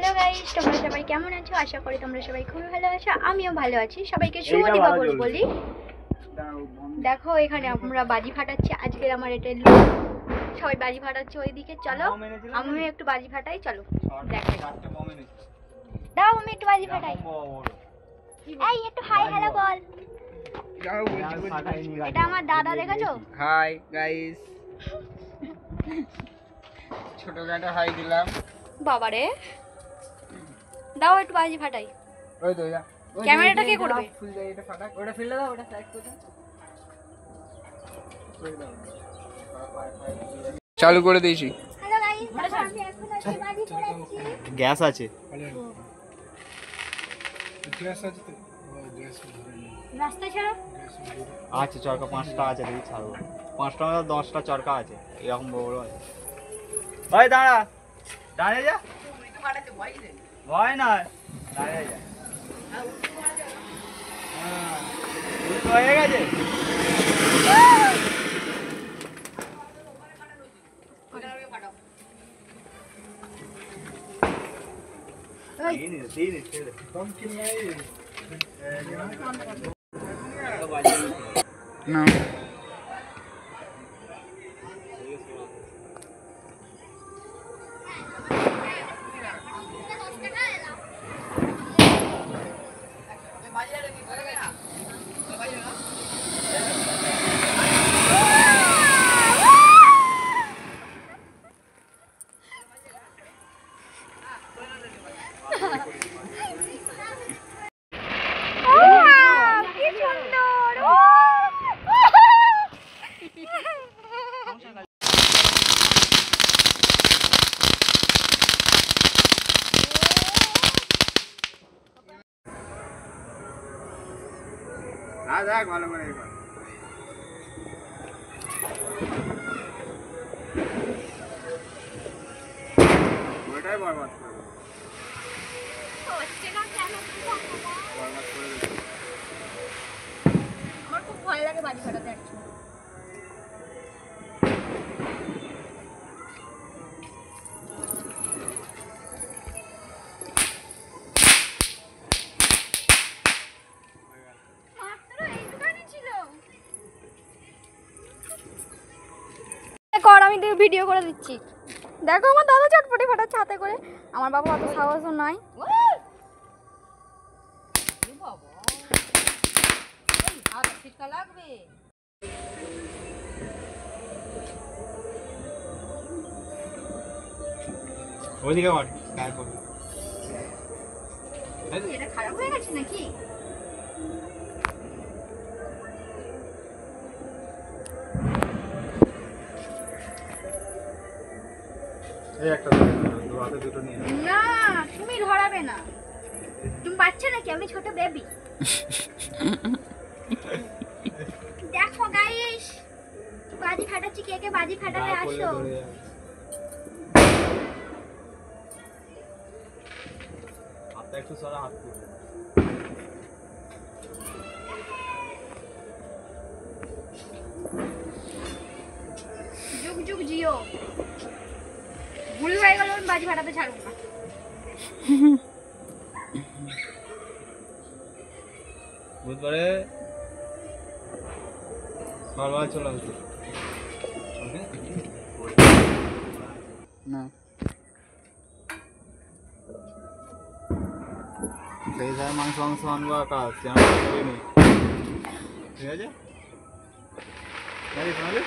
Hello guys, তোমরা সবাই কেমন আছো? আশা করি তোমরা সবাই খুব ভালো আছো। আমিও ভালো আছি। সবাইকে শুভ দীপাবলি বলি। দেখো এখানে আমরা বাজি ফাটাচ্ছি। আজকের আমার এটা সবাই বাজি ফাটাচ্ছে ওইদিকে। চলো আমি একটু বাজি ফাটাই, চলো দেখো। দাও আমি একটু বাজি ফাটাই। এই একটু হাই হ্যালো বল। এটা আমার দাদা, দেখেছো? হাই গাইস, ছোটখাটো হাই দিলাম। বাবারে দাও একটু বাজি ফাটাই। ওই তো ক্যামেরাটা কে করবে? ফুল যায় এটা ফাটাক, ওটা ফেলে দাও, ওটা সাইড করে দাও। চালু করে দিয়েছি। হ্যালো গাইস, আমি এখন আছি বাজি ফাটাচ্ছি। গ্যাস আছে, রাস্তা ছাড়ো। আছে চরকা 5টা আছে, দেখি ছাড়বো। 5টা 10টা চরকা আছে, এরকম বড় আছে। ভাই দাঁড়া, দাঁড়িয়ে যা, ভয় না, দাঁড়িয়ে যা। উল্টো হয়ে গেছে। না দেখ ভালো করে এবার ওইটাই বরবাদ করে দেবো। বরবাদ করে দেবো। আমার খুব ভয় লাগে বাজি ফাটাতে। কর, আমি ভিডিও করে দিচ্ছি। দেখো আমার দাদা চটপটি ফাটাচ্ছে হাতে করে। আমার বাবা অত সাহসও নাই। ওইদিকে মার, গায়ে পড়বে। এটা খারাপ হয়ে গেছে নাকি? এই একটা দু হাতে দুটো নিয়ে না, তুমি ধরাবে না। তুমি বাচ্চা নাকি? আমি ছোট বেবি। দেখো গাইস, বাজি ফাটাচ্ছি। কে কে বাজি ফাটাতে আসো? হাতটা একটু সরা, হাত পুরো যুগ যুগ জিও। ভুল হয়ে গেল, আমি বাজি ফাটাতে ছাড়বো না। বুধবারে সকালবেলা চলে আসবে না সেই যায় মাংস আনবো আকাশ, যেন করিনি। ঠিক আছে, শোনালি?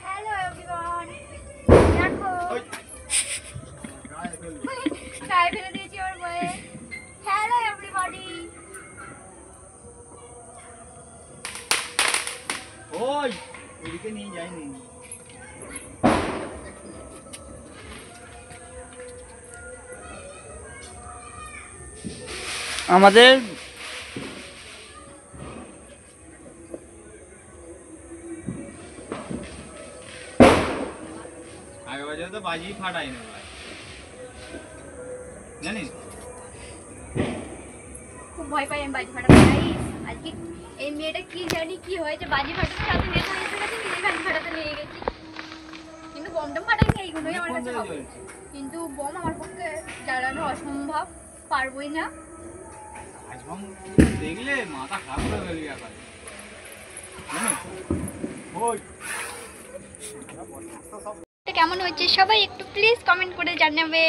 হ্যালো এভরিওয়ান, দেখো গায়ে ফেলে দিয়েছি ওর বয়ে। Hello everybody. ওই ওইদিকে নিয়ে যাইনি। আমাদের আগে বাজে তো বাজি ফাটাই না জানিস। খুব ভয় পাই আমি বাজি ফাটাতে। আজকে এই মেয়েটা কি জানি কি হয়েছে, বাজি ফাটাতে সাথে মেয়ে এসে গেছে, নিজে বাজি ফাটাতে কাছে হবে। কিন্তু বোম আমার পক্ষে জ্বালানো অসম্ভব, পারবোই না। দেখলে মাথা খারাপ করে ফেলবি এখন। কেমন হচ্ছে সবাই একটু প্লিজ কমেন্ট করে জানাবে।